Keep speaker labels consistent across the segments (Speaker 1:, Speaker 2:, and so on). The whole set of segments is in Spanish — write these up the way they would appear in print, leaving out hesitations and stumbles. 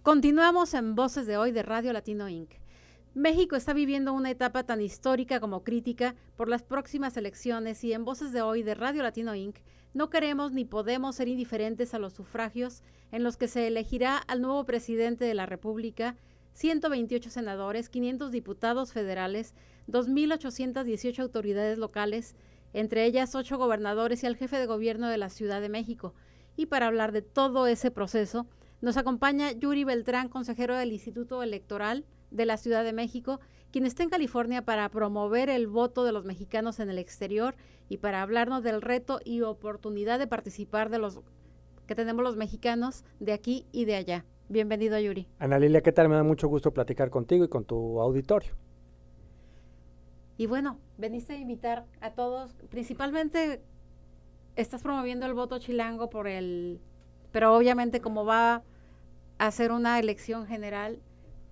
Speaker 1: Continuamos en Voces de Hoy de Radio Latino Inc. México está viviendo una etapa tan histórica como crítica por las próximas elecciones y en Voces de Hoy de Radio Latino Inc. no queremos ni podemos ser indiferentes a los sufragios en los que se elegirá al nuevo presidente de la República, 128 senadores, 500 diputados federales, 2.818 autoridades locales, entre ellas 8 gobernadores y al jefe de gobierno de la Ciudad de México. Y para hablar de todo ese proceso, nos acompaña Yuri Beltrán, consejero del Instituto Electoral de la Ciudad de México, quien está en California para promover el voto de los mexicanos en el exterior y para hablarnos del reto y oportunidad de participar de los que tenemos los mexicanos de aquí y de allá. Bienvenido, Yuri.
Speaker 2: Ana Lilia, ¿qué tal? Me da mucho gusto platicar contigo y con tu auditorio.
Speaker 1: Y bueno, veniste a invitar a todos, principalmente estás promoviendo el voto chilango pero obviamente como va a ser una elección general,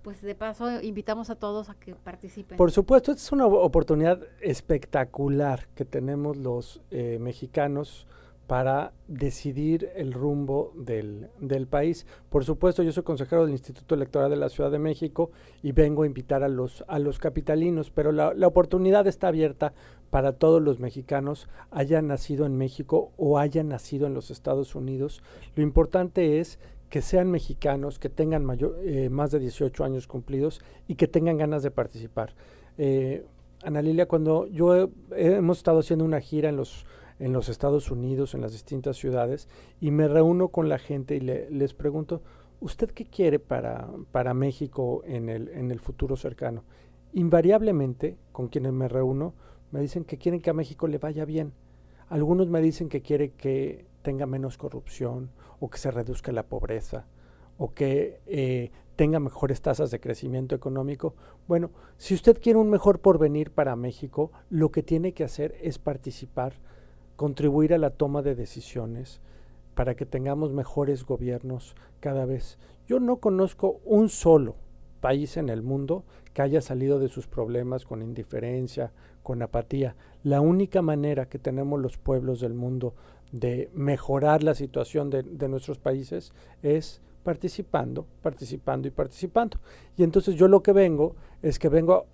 Speaker 1: pues de paso invitamos a todos a que participen.
Speaker 2: Por supuesto, esta es una oportunidad espectacular que tenemos los mexicanos para decidir el rumbo del país. Por supuesto, yo soy consejero del Instituto Electoral de la Ciudad de México y vengo a invitar a los capitalinos, pero la oportunidad está abierta para todos los mexicanos, hayan nacido en México o hayan nacido en los Estados Unidos. Lo importante es que sean mexicanos, que tengan más de 18 años cumplidos y que tengan ganas de participar. Ana Lilia, cuando hemos estado haciendo una gira en los Estados Unidos, en las distintas ciudades, y me reúno con la gente y les pregunto, ¿usted qué quiere para México en el futuro cercano? Invariablemente, con quienes me reúno, me dicen que quieren que a México le vaya bien. Algunos me dicen que quiere que tenga menos corrupción, o que se reduzca la pobreza, o que tenga mejores tasas de crecimiento económico. Bueno, si usted quiere un mejor porvenir para México, lo que tiene que hacer es participar, contribuir a la toma de decisiones para que tengamos mejores gobiernos cada vez. Yo no conozco un solo país en el mundo que haya salido de sus problemas con indiferencia, con apatía. La única manera que tenemos los pueblos del mundo de mejorar la situación de nuestros países es participando. Y entonces yo lo que vengo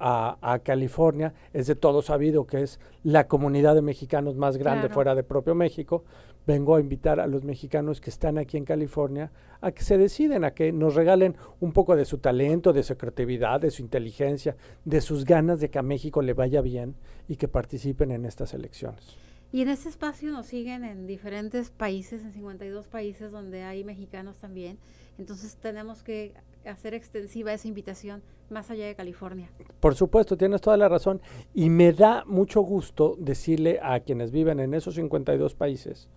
Speaker 2: a California, es de todo sabido que es la comunidad de mexicanos más grande fuera de propio México. Vengo a invitar a los mexicanos que están aquí en California a que se deciden, a que nos regalen un poco de su talento, de su creatividad, de su inteligencia, de sus ganas de que a México le vaya bien y que participen en estas elecciones.
Speaker 1: Y en este espacio nos siguen en diferentes países, en 52 países donde hay mexicanos también. Entonces tenemos que hacer extensiva esa invitación más allá de California.
Speaker 2: Por supuesto, tienes toda la razón. Y me da mucho gusto decirle a quienes viven en esos 52 países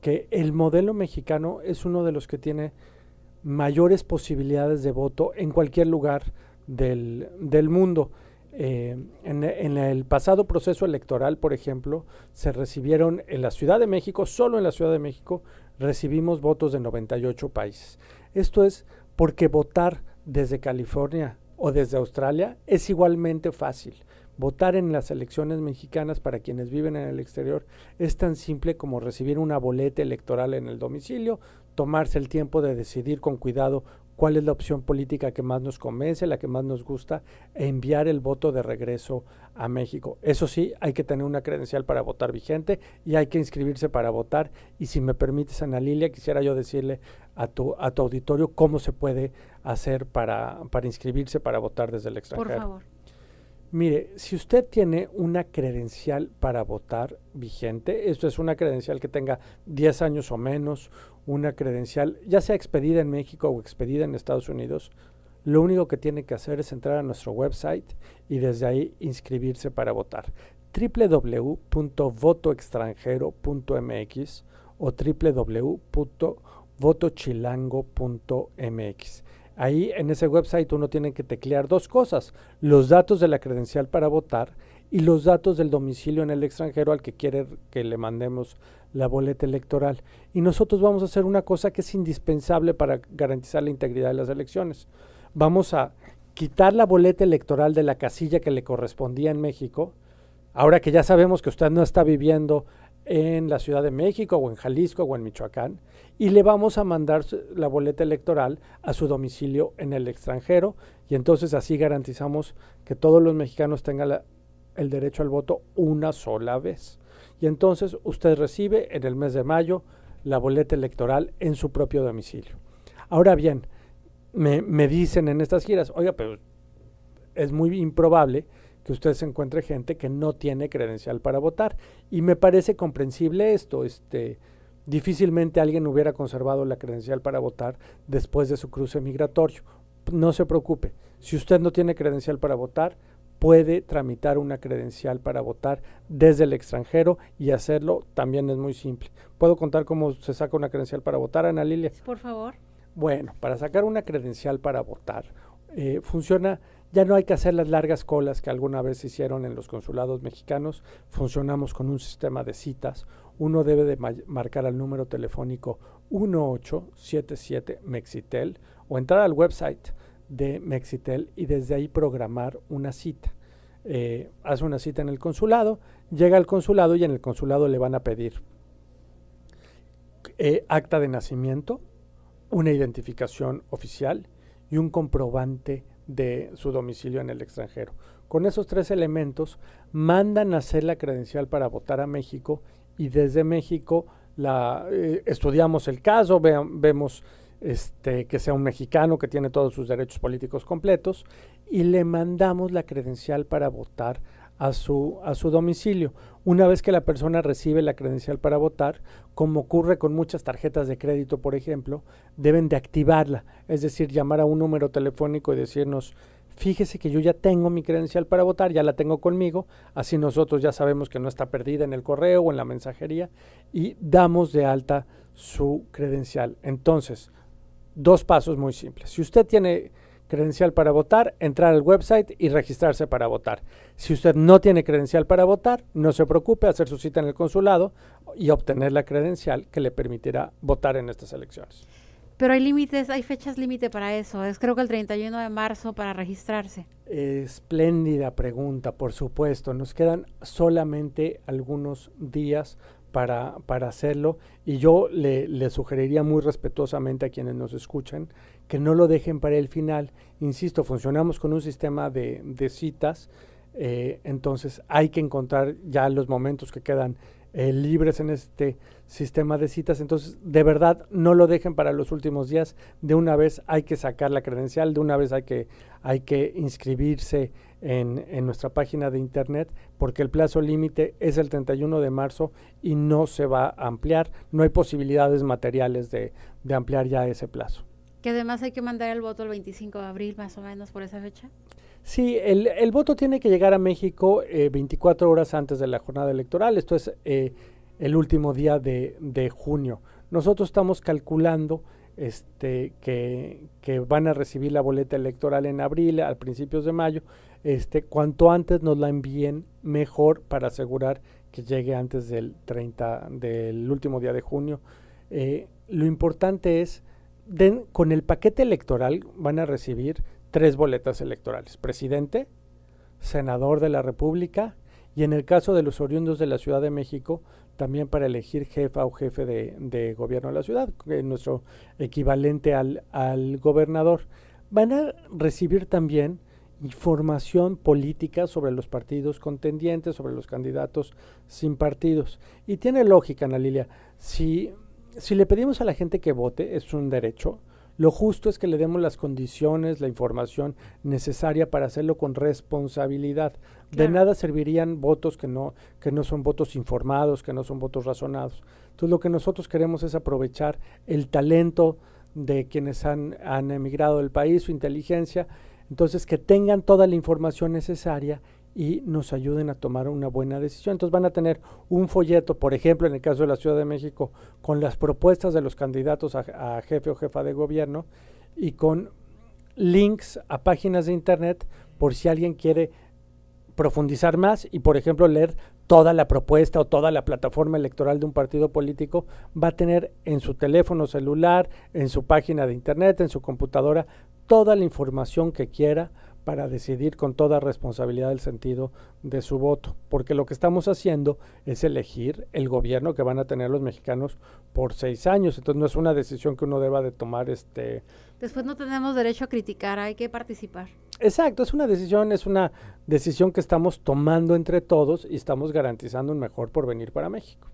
Speaker 2: que el modelo mexicano es uno de los que tiene mayores posibilidades de voto en cualquier lugar del mundo. En el pasado proceso electoral, por ejemplo, se recibieron en la Ciudad de México, solo en la Ciudad de México, recibimos votos de 98 países. Esto es porque votar desde California o desde Australia es igualmente fácil. Votar en las elecciones mexicanas para quienes viven en el exterior es tan simple como recibir una boleta electoral en el domicilio, tomarse el tiempo de decidir con cuidado cuál es la opción política que más nos convence, la que más nos gusta, e enviar el voto de regreso a México. Eso sí, hay que tener una credencial para votar vigente y hay que inscribirse para votar. Y si me permites, Ana Lilia, quisiera yo decirle a tu auditorio cómo se puede hacer para inscribirse para votar desde el extranjero.
Speaker 1: Por favor.
Speaker 2: Mire, si usted tiene una credencial para votar vigente, esto es una credencial que tenga 10 años o menos, una credencial ya sea expedida en México o expedida en Estados Unidos, lo único que tiene que hacer es entrar a nuestro website y desde ahí inscribirse para votar. www.votoextranjero.mx o www.votochilango.mx. Ahí en ese website uno tiene que teclear dos cosas: los datos de la credencial para votar y los datos del domicilio en el extranjero al que quiere que le mandemos la boleta electoral. Y nosotros vamos a hacer una cosa que es indispensable para garantizar la integridad de las elecciones. Vamos a quitar la boleta electoral de la casilla que le correspondía en México, ahora que ya sabemos que usted no está viviendo en la Ciudad de México o en Jalisco o en Michoacán y le vamos a mandar la boleta electoral a su domicilio en el extranjero y entonces así garantizamos que todos los mexicanos tengan el derecho al voto una sola vez. Y entonces usted recibe en el mes de mayo la boleta electoral en su propio domicilio. Ahora bien, me dicen en estas giras, oiga, pero es muy improbable que usted se encuentre gente que no tiene credencial para votar. Y me parece comprensible esto. Difícilmente alguien hubiera conservado la credencial para votar después de su cruce migratorio. No se preocupe. Si usted no tiene credencial para votar, puede tramitar una credencial para votar desde el extranjero y hacerlo también es muy simple. ¿Puedo contar cómo se saca una credencial para votar, Ana Lilia?
Speaker 1: Por favor.
Speaker 2: Bueno, para sacar una credencial para votar, funciona. Ya no hay que hacer las largas colas que alguna vez se hicieron en los consulados mexicanos. Funcionamos con un sistema de citas. Uno debe de marcar al número telefónico 1877 Mexitel o entrar al website de Mexitel y desde ahí programar una cita. Hace una cita en el consulado, llega al consulado y en el consulado le van a pedir acta de nacimiento, una identificación oficial y un comprobante de su domicilio en el extranjero. Con esos 3 elementos mandan a hacer la credencial para votar a México y desde México estudiamos el caso, vemos que sea un mexicano que tiene todos sus derechos políticos completos y le mandamos la credencial para votar a su domicilio. Una vez que la persona recibe la credencial para votar, como ocurre con muchas tarjetas de crédito, por ejemplo, deben de activarla, es decir, llamar a un número telefónico y decirnos, fíjese que yo ya tengo mi credencial para votar, ya la tengo conmigo, así nosotros ya sabemos que no está perdida en el correo o en la mensajería y damos de alta su credencial. Entonces, 2 pasos muy simples. Si usted tiene credencial para votar, entrar al website y registrarse para votar. Si usted no tiene credencial para votar, no se preocupe, hacer su cita en el consulado y obtener la credencial que le permitirá votar en estas elecciones.
Speaker 1: Pero hay límites, hay fechas límite para eso. Es creo que el 31 de marzo para registrarse.
Speaker 2: Espléndida pregunta, por supuesto. Nos quedan solamente algunos días para hacerlo y yo le sugeriría muy respetuosamente a quienes nos escuchan que no lo dejen para el final. Insisto, funcionamos con un sistema de citas, entonces hay que encontrar ya los momentos que quedan libres en este sistema de citas, entonces de verdad no lo dejen para los últimos días, de una vez hay que sacar la credencial, de una vez hay que inscribirse en nuestra página de internet, porque el plazo límite es el 31 de marzo y no se va a ampliar, no hay posibilidades materiales de ampliar ya ese plazo.
Speaker 1: Que además hay que mandar el voto el 25 de abril, más o menos por esa fecha.
Speaker 2: Sí, el voto tiene que llegar a México 24 horas antes de la jornada electoral, esto es el último día de junio. Nosotros estamos calculando que van a recibir la boleta electoral en abril, a principios de mayo. Cuanto antes nos la envíen, mejor, para asegurar que llegue antes del último día de junio. Lo importante es, con el paquete electoral van a recibir 3 boletas electorales: presidente, senador de la República y, en el caso de los oriundos de la Ciudad de México, también para elegir jefa o jefe de gobierno de la ciudad, nuestro equivalente al gobernador. Van a recibir también información política sobre los partidos contendientes, sobre los candidatos sin partidos. Y tiene lógica, Ana Lilia, si le pedimos a la gente que vote, es un derecho, lo justo es que le demos las condiciones, la información necesaria para hacerlo con responsabilidad. Claro. De nada servirían votos que no son votos informados, que no son votos razonados. Entonces lo que nosotros queremos es aprovechar el talento de quienes han emigrado del país, su inteligencia, entonces que tengan toda la información necesaria y nos ayuden a tomar una buena decisión. Entonces van a tener un folleto, por ejemplo, en el caso de la Ciudad de México, con las propuestas de los candidatos a jefe o jefa de gobierno y con links a páginas de internet por si alguien quiere profundizar más y, por ejemplo, leer toda la propuesta o toda la plataforma electoral de un partido político. Va a tener en su teléfono celular, en su página de internet, en su computadora, toda la información que quiera para decidir con toda responsabilidad el sentido de su voto, porque lo que estamos haciendo es elegir el gobierno que van a tener los mexicanos por 6 años, entonces no es una decisión que uno deba de tomar.
Speaker 1: Después no tenemos derecho a criticar, hay que participar.
Speaker 2: Exacto, es una decisión que estamos tomando entre todos y estamos garantizando un mejor porvenir para México.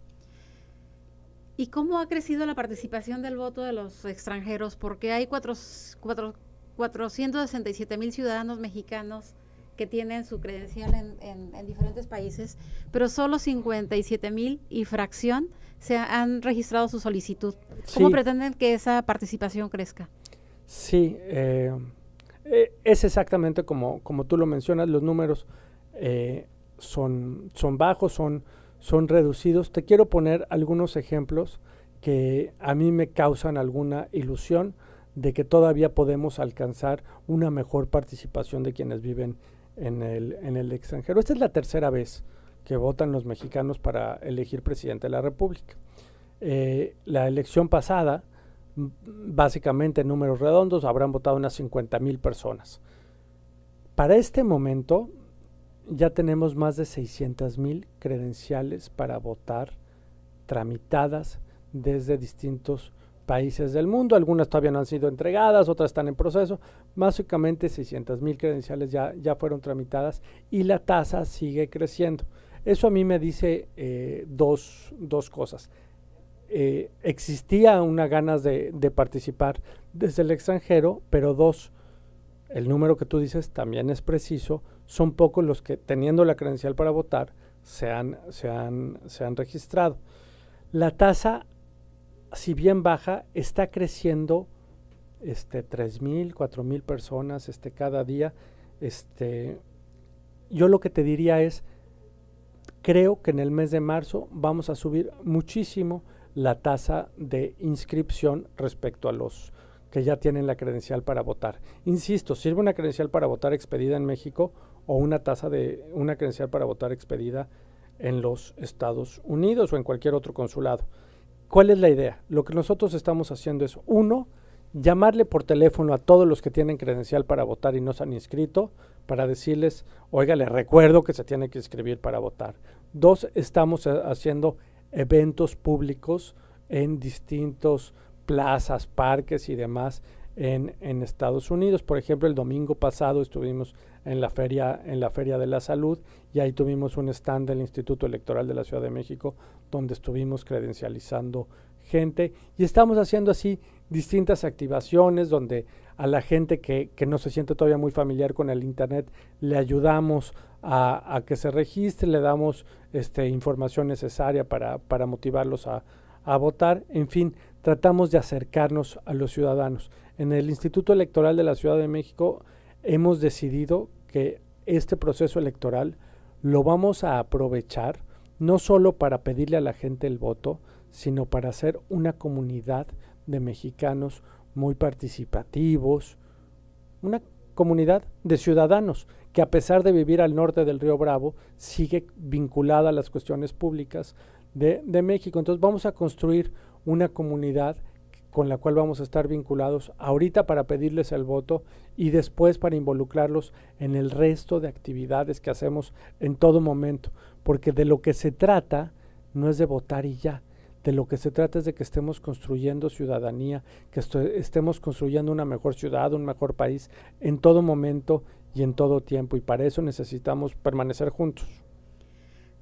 Speaker 1: ¿Y cómo ha crecido la participación del voto de los extranjeros? Porque hay 467,000 ciudadanos mexicanos que tienen su credencial en diferentes países, pero solo 57,000 y fracción se han registrado su solicitud. ¿Cómo pretenden que esa participación crezca?
Speaker 2: Sí, es exactamente como tú lo mencionas, los números son bajos, son reducidos. Te quiero poner algunos ejemplos que a mí me causan alguna ilusión de que todavía podemos alcanzar una mejor participación de quienes viven en el extranjero. Esta es la tercera vez que votan los mexicanos para elegir presidente de la República. La elección pasada, básicamente en números redondos, habrán votado unas 50,000 personas. Para este momento ya tenemos más de 600,000 credenciales para votar tramitadas desde distintos países del mundo. Algunas todavía no han sido entregadas, otras están en proceso. Básicamente 600,000 credenciales ya fueron tramitadas y la tasa sigue creciendo. Eso a mí me dice dos cosas. Existía una ganas de participar desde el extranjero, pero dos, el número que tú dices también es preciso, son pocos los que teniendo la credencial para votar se han registrado. La tasa, si bien baja, está creciendo 3,000, 4,000 personas cada día. Yo lo que te diría es, creo que en el mes de marzo vamos a subir muchísimo la tasa de inscripción respecto a los que ya tienen la credencial para votar. Insisto, sirve una credencial para votar expedida en México o una credencial para votar expedida en los Estados Unidos o en cualquier otro consulado. ¿Cuál es la idea? Lo que nosotros estamos haciendo es, uno, llamarle por teléfono a todos los que tienen credencial para votar y no se han inscrito, para decirles, oiga, les recuerdo que se tiene que inscribir para votar. Dos, estamos haciendo eventos públicos en distintos plazas, parques y demás en Estados Unidos. Por ejemplo, el domingo pasado estuvimos en la feria de la salud y ahí tuvimos un stand del Instituto Electoral de la Ciudad de México donde estuvimos credencializando gente y estamos haciendo así distintas activaciones donde a la gente que no se siente todavía muy familiar con el internet le ayudamos a que se registre, le damos información necesaria para motivarlos a votar. En fin, tratamos de acercarnos a los ciudadanos. En el Instituto Electoral de la Ciudad de México hemos decidido que este proceso electoral lo vamos a aprovechar no solo para pedirle a la gente el voto, sino para hacer una comunidad de mexicanos muy participativos, una comunidad de ciudadanos que a pesar de vivir al norte del Río Bravo, sigue vinculada a las cuestiones públicas de México. Entonces vamos a construir una comunidad con la cual vamos a estar vinculados ahorita para pedirles el voto y después para involucrarlos en el resto de actividades que hacemos en todo momento, porque de lo que se trata no es de votar y ya, de lo que se trata es de que estemos construyendo ciudadanía, que estemos construyendo una mejor ciudad, un mejor país en todo momento y en todo tiempo, y para eso necesitamos permanecer juntos.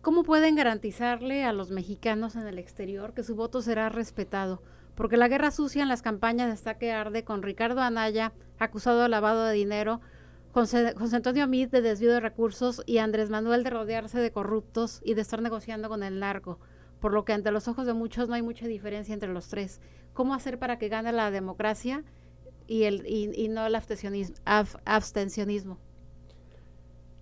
Speaker 1: ¿Cómo pueden garantizarle a los mexicanos en el exterior que su voto será respetado? Porque la guerra sucia en las campañas está que arde, con Ricardo Anaya acusado de lavado de dinero, José Antonio Meade de desvío de recursos y Andrés Manuel de rodearse de corruptos y de estar negociando con el narco, por lo que ante los ojos de muchos no hay mucha diferencia entre los tres. ¿Cómo hacer para que gane la democracia y no el abstencionismo?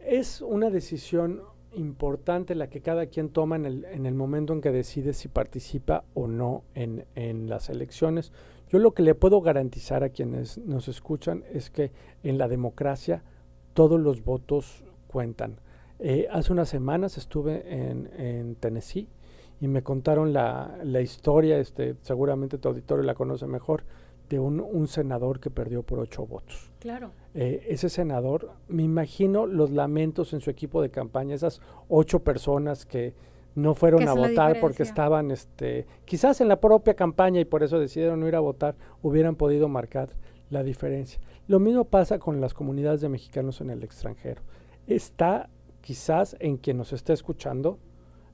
Speaker 2: Es una decisión importante la que cada quien toma en el momento en que decide si participa o no en las elecciones. Yo lo que le puedo garantizar a quienes nos escuchan es que en la democracia todos los votos cuentan. Hace unas semanas estuve en Tennessee y me contaron la historia, seguramente tu auditorio la conoce mejor, de un senador que perdió por 8 votos.
Speaker 1: Claro.
Speaker 2: Ese senador, me imagino los lamentos en su equipo de campaña, esas 8 personas que no fueron a votar porque estaban quizás en la propia campaña y por eso decidieron no ir a votar, hubieran podido marcar la diferencia. Lo mismo pasa con las comunidades de mexicanos en el extranjero. Está quizás en quien nos esté escuchando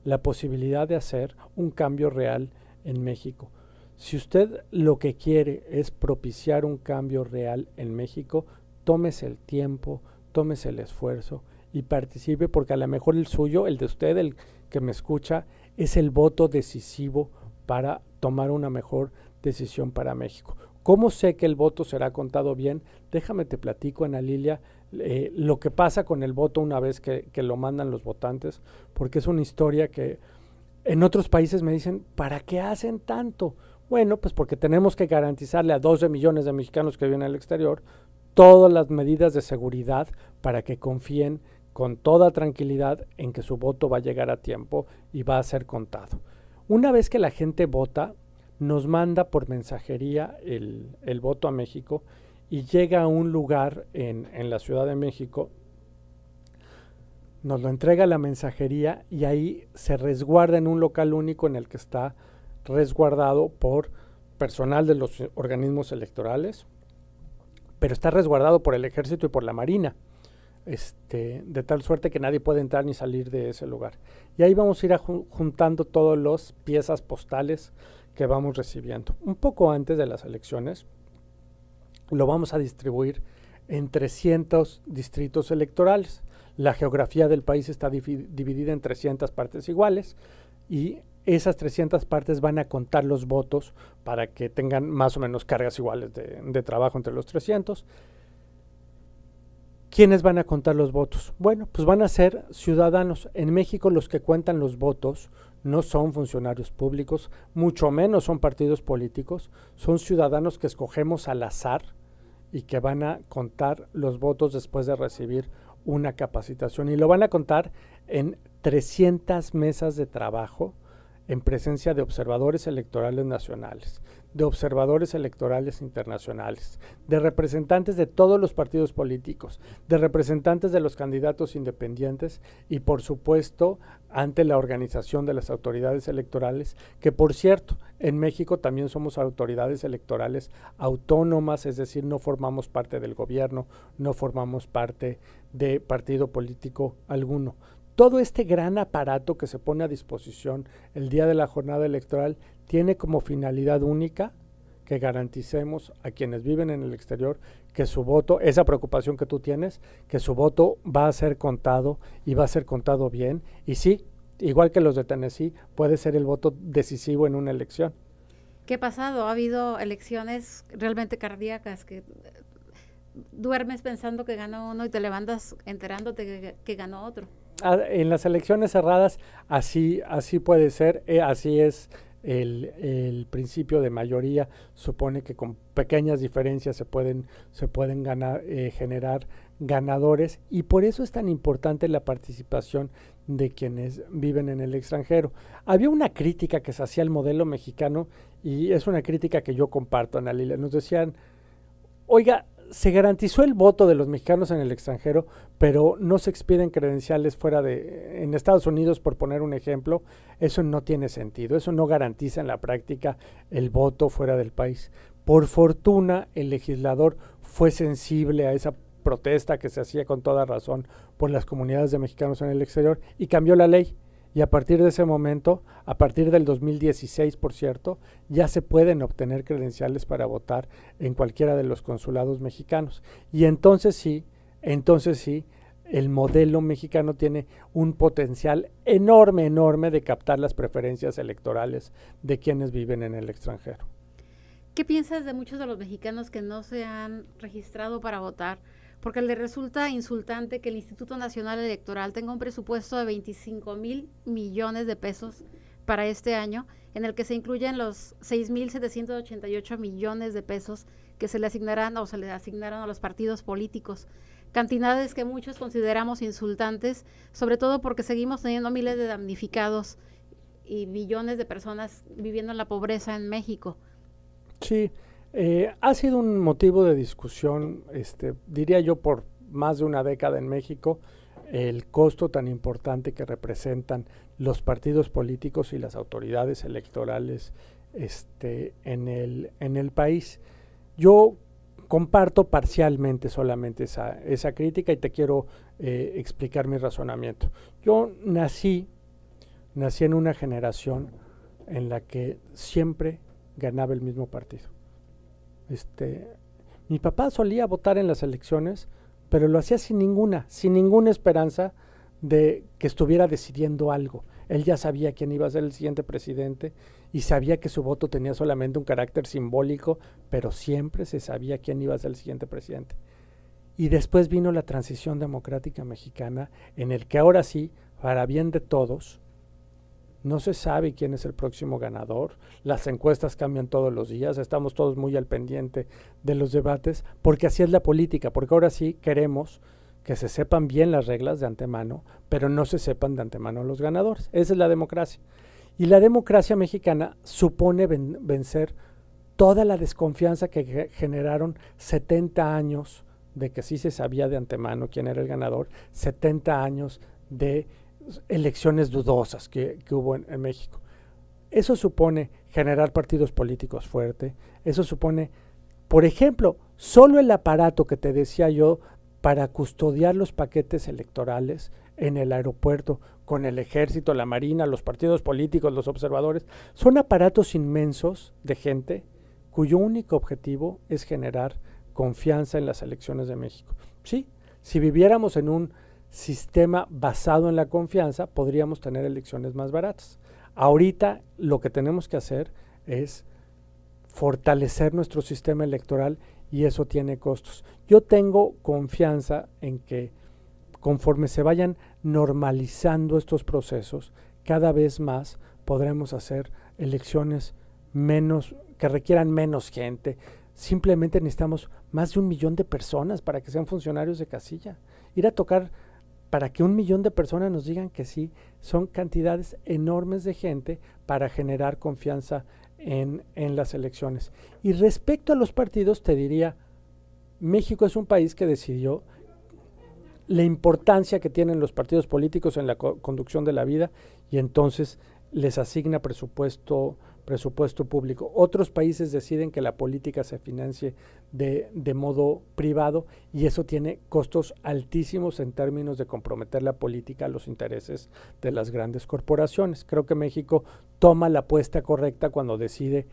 Speaker 2: la posibilidad de hacer un cambio real en México. Si usted lo que quiere es propiciar un cambio real en México, tómese el tiempo, tómese el esfuerzo y participe, porque a lo mejor el suyo, el de usted, el que me escucha, es el voto decisivo para tomar una mejor decisión para México. ¿Cómo sé que el voto será contado bien? Déjame te platico, Ana Lilia, lo que pasa con el voto una vez que lo mandan los votantes, porque es una historia que en otros países me dicen, ¿para qué hacen tanto? Bueno, pues porque tenemos que garantizarle a 12 millones de mexicanos que viven en el exterior todas las medidas de seguridad para que confíen con toda tranquilidad en que su voto va a llegar a tiempo y va a ser contado. Una vez que la gente vota, nos manda por mensajería el voto a México y llega a un lugar en la Ciudad de México, nos lo entrega la mensajería y ahí se resguarda en un local único en el que está resguardado por personal de los organismos electorales, pero está resguardado por el Ejército y por la Marina, de tal suerte que nadie puede entrar ni salir de ese lugar. Y ahí vamos a ir juntando todas las piezas postales que vamos recibiendo. Un poco antes de las elecciones, lo vamos a distribuir en 300 distritos electorales. La geografía del país está dividida en 300 partes iguales y esas 300 partes van a contar los votos para que tengan más o menos cargas iguales de trabajo entre los 300. ¿Quiénes van a contar los votos? Bueno, pues van a ser ciudadanos. En México los que cuentan los votos no son funcionarios públicos, mucho menos son partidos políticos, son ciudadanos que escogemos al azar y que van a contar los votos después de recibir una capacitación. Y lo van a contar en 300 mesas de trabajo en presencia de observadores electorales nacionales, de observadores electorales internacionales, de representantes de todos los partidos políticos, de representantes de los candidatos independientes y, por supuesto, ante la organización de las autoridades electorales, que, por cierto, en México también somos autoridades electorales autónomas, es decir, no formamos parte del gobierno, no formamos parte de partido político alguno. Todo este gran aparato que se pone a disposición el día de la jornada electoral tiene como finalidad única que garanticemos a quienes viven en el exterior que su voto, esa preocupación que tú tienes, que su voto va a ser contado y va a ser contado bien. Y sí, igual que los de Tennessee, puede ser el voto decisivo en una elección.
Speaker 1: ¿Qué ha pasado? Ha habido elecciones realmente cardíacas que duermes pensando que ganó uno y te levantas enterándote que ganó otro.
Speaker 2: En las elecciones cerradas así puede ser, así es el principio de mayoría. Supone que con pequeñas diferencias se pueden generar ganadores, y por eso es tan importante la participación de quienes viven en el extranjero. Había una crítica que se hacía al modelo mexicano y es una crítica que yo comparto, Ana Lilia. Nos decían, oiga, se garantizó el voto de los mexicanos en el extranjero, pero no se expiden credenciales en Estados Unidos, por poner un ejemplo. Eso no tiene sentido, eso no garantiza en la práctica el voto fuera del país. Por fortuna, el legislador fue sensible a esa protesta que se hacía con toda razón por las comunidades de mexicanos en el exterior y cambió la ley. Y a partir de ese momento, a partir del 2016, por cierto, ya se pueden obtener credenciales para votar en cualquiera de los consulados mexicanos. Y entonces sí, el modelo mexicano tiene un potencial enorme de captar las preferencias electorales de quienes viven en el extranjero.
Speaker 1: ¿Qué piensas de muchos de los mexicanos que no se han registrado para votar? Porque le resulta insultante que el Instituto Nacional Electoral tenga un presupuesto de 25,000 millones de pesos para este año, en el que se incluyen los 6,788 millones de pesos que se le asignarán o se le asignaron a los partidos políticos. Cantidades que muchos consideramos insultantes, sobre todo porque seguimos teniendo miles de damnificados y millones de personas viviendo en la pobreza en México.
Speaker 2: Sí, Ha sido un motivo de discusión, diría yo, por más de una década en México, el costo tan importante que representan los partidos políticos y las autoridades electorales en el país. Yo comparto parcialmente solamente esa crítica y te quiero explicar mi razonamiento. Yo nací en una generación en la que siempre ganaba el mismo partido. Mi papá solía votar en las elecciones, pero lo hacía sin ninguna esperanza de que estuviera decidiendo algo. Él ya sabía quién iba a ser el siguiente presidente y sabía que su voto tenía solamente un carácter simbólico, pero siempre se sabía quién iba a ser el siguiente presidente. Y después vino la transición democrática mexicana, en el que ahora sí, para bien de todos, no se sabe quién es el próximo ganador, las encuestas cambian todos los días, estamos todos muy al pendiente de los debates, porque así es la política, porque ahora sí queremos que se sepan bien las reglas de antemano, pero no se sepan de antemano los ganadores. Esa es la democracia. Y la democracia mexicana supone vencer toda la desconfianza que generaron 70 años de que sí se sabía de antemano quién era el ganador, 70 años de elecciones dudosas que hubo en México. Eso supone generar partidos políticos fuertes, eso supone, por ejemplo, solo el aparato que te decía yo para custodiar los paquetes electorales en el aeropuerto, con el ejército, la marina, los partidos políticos, los observadores, son aparatos inmensos de gente cuyo único objetivo es generar confianza en las elecciones de México. Sí, si viviéramos en un sistema basado en la confianza, podríamos tener elecciones más baratas. Ahorita lo que tenemos que hacer es fortalecer nuestro sistema electoral y eso tiene costos. Yo tengo confianza en que conforme se vayan normalizando estos procesos, cada vez más podremos hacer elecciones que requieran menos gente. Simplemente necesitamos más de 1 millón de personas para que sean funcionarios de casilla. Ir a tocar para que 1 millón de personas nos digan que sí, son cantidades enormes de gente para generar confianza en las elecciones. Y respecto a los partidos, te diría, México es un país que decidió la importancia que tienen los partidos políticos en la conducción de la vida y entonces les asigna presupuesto público. Otros países deciden que la política se financie de modo privado y eso tiene costos altísimos en términos de comprometer la política a los intereses de las grandes corporaciones. Creo que México toma la apuesta correcta cuando decide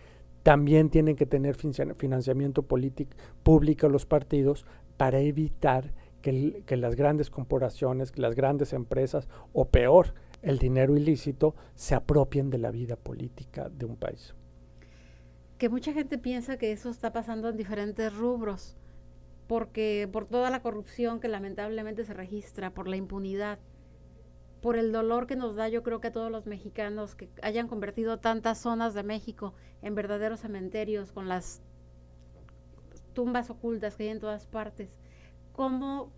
Speaker 2: también tienen que tener financiamiento público los partidos para evitar que las grandes corporaciones, que las grandes empresas o peor, el dinero ilícito se apropien de la vida política de un país.
Speaker 1: Que mucha gente piensa que eso está pasando en diferentes rubros, porque por toda la corrupción que lamentablemente se registra, por la impunidad, por el dolor que nos da, yo creo que a todos los mexicanos que hayan convertido tantas zonas de México en verdaderos cementerios con las tumbas ocultas que hay en todas partes. ¿Cómo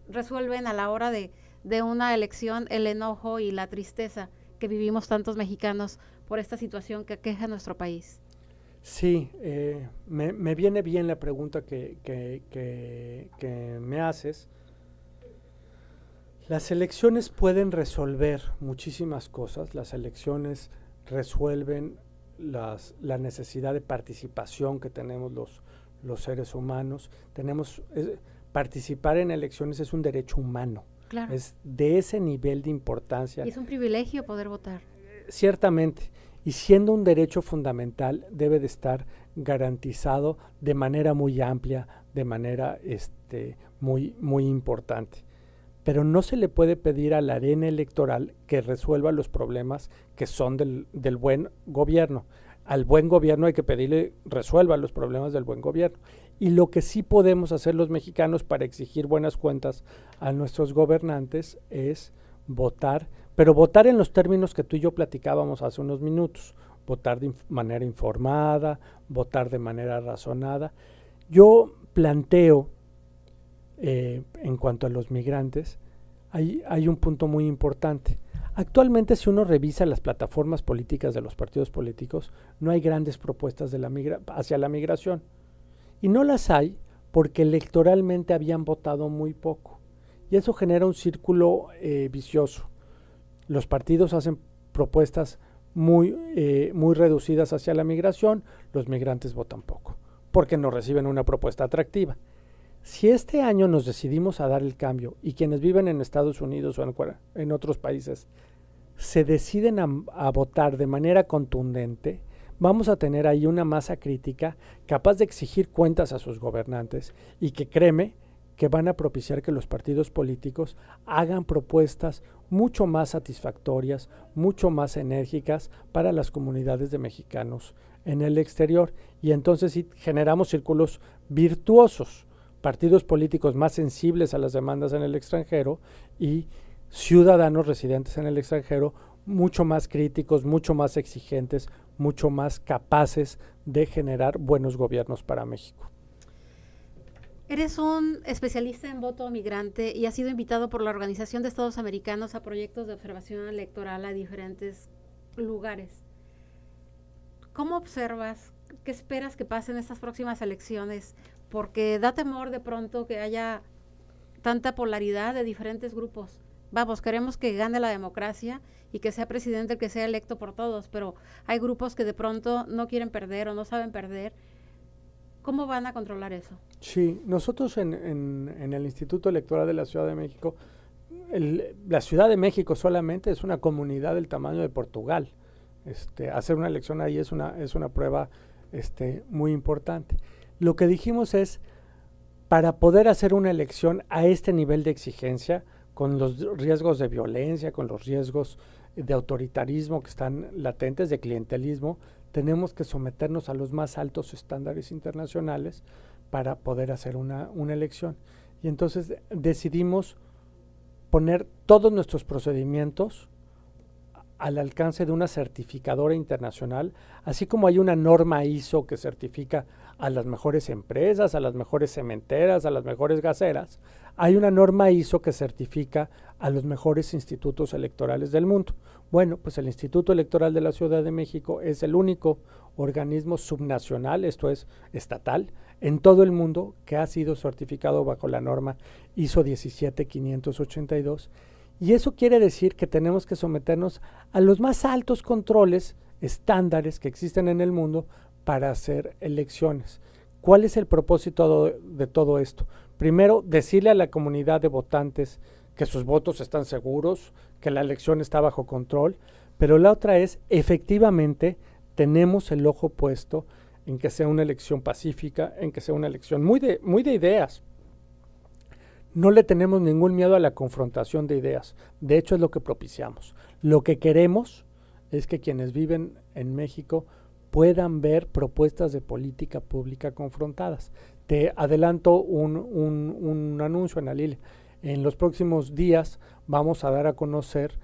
Speaker 1: resuelven a la hora de una elección el enojo y la tristeza que vivimos tantos mexicanos por esta situación que aqueja a nuestro país?
Speaker 2: Sí, me viene bien la pregunta que me haces. Las elecciones pueden resolver muchísimas cosas. Las elecciones resuelven la necesidad de participación que tenemos los seres humanos. Participar en elecciones es un derecho humano.
Speaker 1: Claro.
Speaker 2: Es de ese nivel de importancia.
Speaker 1: Y es un privilegio poder votar.
Speaker 2: Ciertamente. Y siendo un derecho fundamental, debe de estar garantizado de manera muy amplia, de manera muy importante. Pero no se le puede pedir a la arena electoral que resuelva los problemas que son del buen gobierno. Al buen gobierno hay que pedirle resuelva los problemas del buen gobierno. Y lo que sí podemos hacer los mexicanos para exigir buenas cuentas a nuestros gobernantes es votar, pero votar en los términos que tú y yo platicábamos hace unos minutos, votar de manera informada, votar de manera razonada. Yo planteo, en cuanto a los migrantes, hay un punto muy importante. Actualmente, si uno revisa las plataformas políticas de los partidos políticos, no hay grandes propuestas hacia la migración. Y no las hay porque electoralmente habían votado muy poco. Y eso genera un círculo vicioso. Los partidos hacen propuestas muy reducidas hacia la migración, los migrantes votan poco, porque no reciben una propuesta atractiva. Si este año nos decidimos a dar el cambio y quienes viven en Estados Unidos o en otros países se deciden a votar de manera contundente, vamos a tener ahí una masa crítica capaz de exigir cuentas a sus gobernantes y que créeme que van a propiciar que los partidos políticos hagan propuestas mucho más satisfactorias, mucho más enérgicas para las comunidades de mexicanos en el exterior. Y entonces sí generamos círculos virtuosos, partidos políticos más sensibles a las demandas en el extranjero y ciudadanos residentes en el extranjero mucho más críticos, mucho más exigentes, mucho más capaces de generar buenos gobiernos para México.
Speaker 1: Eres un especialista en voto migrante y has sido invitado por la Organización de Estados Americanos a proyectos de observación electoral a diferentes lugares. ¿Cómo observas? ¿Qué esperas que pasen estas próximas elecciones? Porque da temor de pronto que haya tanta polaridad de diferentes grupos. Vamos, queremos que gane la democracia y que sea presidente el que sea electo por todos, pero hay grupos que de pronto no quieren perder o no saben perder. ¿Cómo van a controlar eso?
Speaker 2: Sí, nosotros en el Instituto Electoral de la Ciudad de México, la Ciudad de México solamente es una comunidad del tamaño de Portugal. Hacer una elección ahí es una prueba muy importante. Lo que dijimos es, para poder hacer una elección a este nivel de exigencia, con los riesgos de violencia, con los riesgos de autoritarismo que están latentes, de clientelismo, tenemos que someternos a los más altos estándares internacionales para poder hacer una elección. Y entonces decidimos poner todos nuestros procedimientos al alcance de una certificadora internacional, así como hay una norma ISO que certifica a las mejores empresas, a las mejores cementeras, a las mejores gaseras, hay una norma ISO que certifica a los mejores institutos electorales del mundo. Bueno, pues el Instituto Electoral de la Ciudad de México es el único organismo subnacional, esto es estatal, en todo el mundo que ha sido certificado bajo la norma ISO 17582. Y eso quiere decir que tenemos que someternos a los más altos controles, estándares que existen en el mundo para hacer elecciones. ¿Cuál es el propósito de todo esto? Primero, decirle a la comunidad de votantes que sus votos están seguros, que la elección está bajo control, pero la otra es, efectivamente, tenemos el ojo puesto en que sea una elección pacífica, en que sea una elección muy de ideas. No le tenemos ningún miedo a la confrontación de ideas. De hecho, es lo que propiciamos. Lo que queremos es que quienes viven en México puedan ver propuestas de política pública confrontadas. Te adelanto un anuncio, Analil. En los próximos días vamos a dar a conocer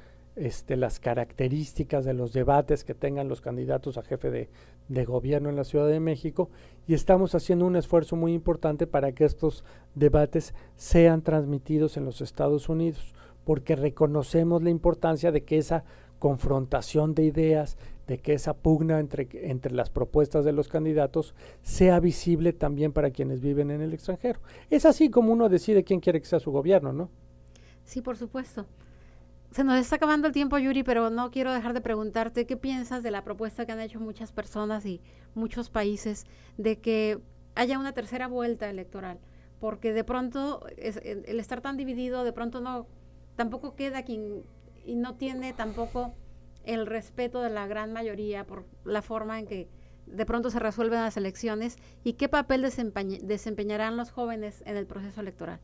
Speaker 2: las características de los debates que tengan los candidatos a jefe de gobierno en la Ciudad de México, y estamos haciendo un esfuerzo muy importante para que estos debates sean transmitidos en los Estados Unidos, porque reconocemos la importancia de que esa confrontación de ideas, de que esa pugna entre las propuestas de los candidatos sea visible también para quienes viven en el extranjero. Es así como uno decide quién quiere que sea su gobierno, ¿no?
Speaker 1: Sí, por supuesto. Se nos está acabando el tiempo, Yuri, pero no quiero dejar de preguntarte qué piensas de la propuesta que han hecho muchas personas y muchos países de que haya una tercera vuelta electoral, porque de pronto el estar tan dividido, de pronto tampoco queda quien y no tiene tampoco el respeto de la gran mayoría por la forma en que de pronto se resuelven las elecciones, y qué papel desempeñarán los jóvenes en el proceso electoral.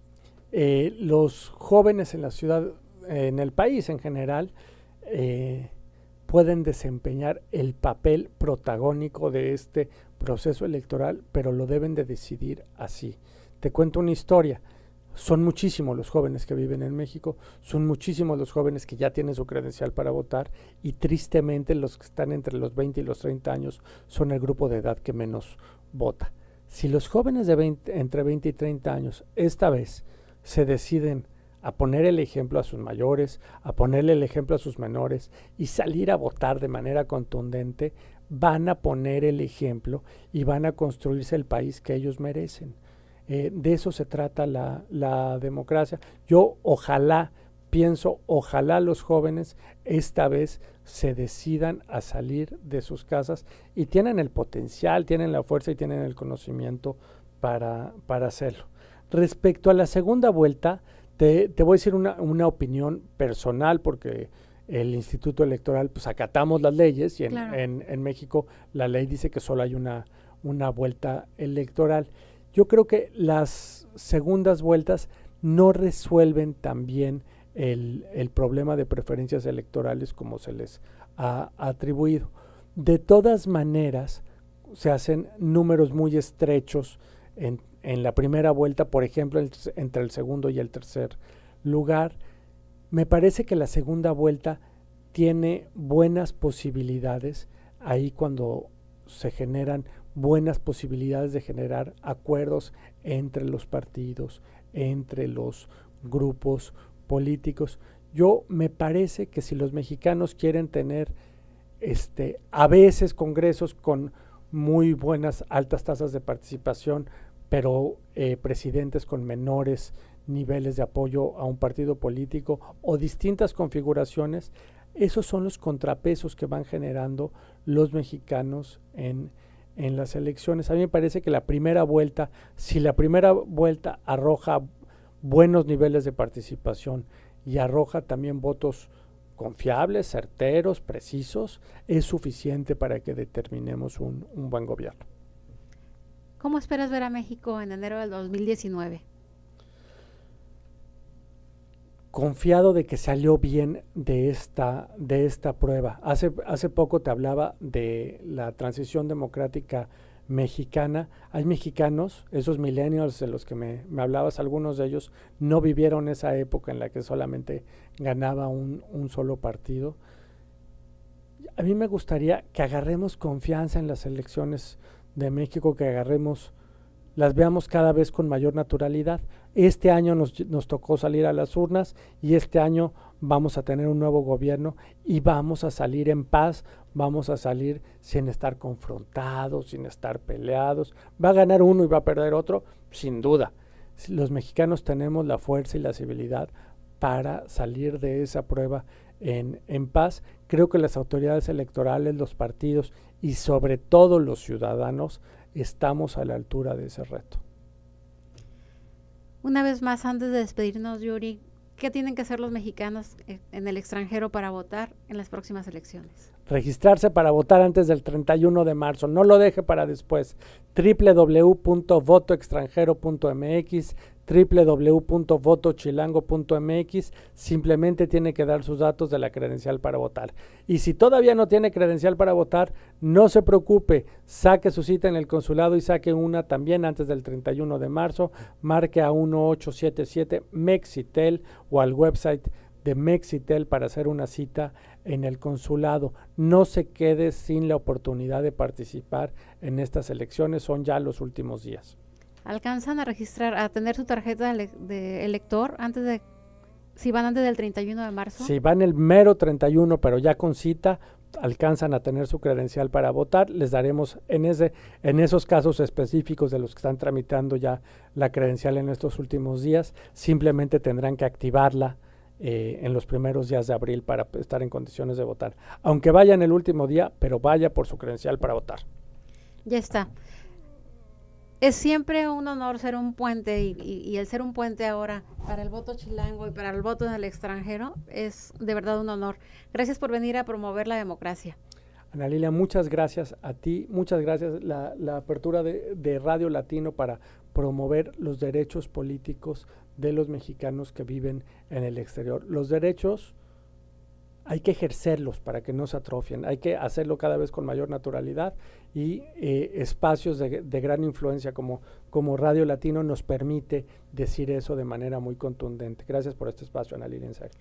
Speaker 2: Los jóvenes en la ciudad, en el país en general, pueden desempeñar el papel protagónico de este proceso electoral, pero lo deben de decidir así. Te cuento una historia. Son muchísimos los jóvenes que viven en México, son muchísimos los jóvenes que ya tienen su credencial para votar, y tristemente los que están entre los 20 y los 30 años son el grupo de edad que menos vota. Si los jóvenes entre 20 y 30 años esta vez se deciden a poner el ejemplo a sus mayores, a ponerle el ejemplo a sus menores y salir a votar de manera contundente, van a poner el ejemplo y van a construirse el país que ellos merecen. De eso se trata la democracia. Yo ojalá los jóvenes esta vez se decidan a salir de sus casas y tienen el potencial, tienen la fuerza y tienen el conocimiento para hacerlo. Respecto a la segunda vuelta, te voy a decir una opinión personal, porque el Instituto Electoral, pues acatamos las leyes y
Speaker 1: Claro.
Speaker 2: en México la ley dice que solo hay una vuelta electoral. Yo creo que las segundas vueltas no resuelven también el problema de preferencias electorales como se les ha atribuido. De todas maneras, se hacen números muy estrechos en la primera vuelta, por ejemplo, entre el segundo y el tercer lugar. Me parece que la segunda vuelta tiene buenas posibilidades, ahí cuando se generan buenas posibilidades de generar acuerdos entre los partidos, entre los grupos políticos. Yo me parece que si los mexicanos quieren tener a veces congresos con muy buenas altas tasas de participación, pero presidentes con menores niveles de apoyo a un partido político o distintas configuraciones, esos son los contrapesos que van generando los mexicanos en las elecciones. A mí me parece que la primera vuelta, si la primera vuelta arroja buenos niveles de participación y arroja también votos confiables, certeros, precisos, es suficiente para que determinemos un buen gobierno.
Speaker 1: ¿Cómo esperas ver a México en enero del 2019?
Speaker 2: Confiado de que salió bien de esta prueba. Hace poco te hablaba de la transición democrática mexicana. Hay mexicanos, esos millennials de los que me hablabas, algunos de ellos no vivieron esa época en la que solamente ganaba un solo partido. A mí me gustaría que agarremos confianza en las elecciones de México, que las veamos cada vez con mayor naturalidad. Este año nos tocó salir a las urnas y este año vamos a tener un nuevo gobierno y vamos a salir en paz, vamos a salir sin estar confrontados, sin estar peleados. Va a ganar uno y va a perder otro, sin duda. Los mexicanos tenemos la fuerza y la civilidad para salir de esa prueba en paz. Creo que las autoridades electorales, los partidos y sobre todo los ciudadanos estamos a la altura de ese reto.
Speaker 1: Una vez más, antes de despedirnos, Yuri, ¿qué tienen que hacer los mexicanos en el extranjero para votar en las próximas elecciones?
Speaker 2: Registrarse para votar antes del 31 de marzo, no lo deje para después. www.votoextranjero.mx, www.votochilango.mx, simplemente tiene que dar sus datos de la credencial para votar. Y si todavía no tiene credencial para votar, no se preocupe, saque su cita en el consulado y saque una también antes del 31 de marzo, marque a 1877 Mexitel o al website de Mexitel para hacer una cita en el consulado. No se quede sin la oportunidad de participar en estas elecciones, son ya los últimos días.
Speaker 1: ¿Alcanzan a registrar, a tener su tarjeta de elector si van antes del 31 de marzo?
Speaker 2: Si van el mero 31, pero ya con cita, alcanzan a tener su credencial para votar. Les daremos en esos casos específicos de los que están tramitando ya la credencial en estos últimos días, simplemente tendrán que activarla en los primeros días de abril para estar en condiciones de votar. Aunque vaya en el último día, pero vaya por su credencial para votar.
Speaker 1: Ya está. Es siempre un honor ser un puente y el ser un puente ahora para el voto chilango y para el voto en el extranjero es de verdad un honor. Gracias por venir a promover la democracia.
Speaker 2: Ana Lilia, muchas gracias a ti, muchas gracias la apertura de Radio Latino para promover los derechos políticos de los mexicanos que viven en el exterior. Los derechos hay que ejercerlos para que no se atrofien, hay que hacerlo cada vez con mayor naturalidad y espacios de gran influencia como Radio Latino nos permite decir eso de manera muy contundente. Gracias por este espacio, Ana Lilia, en serio.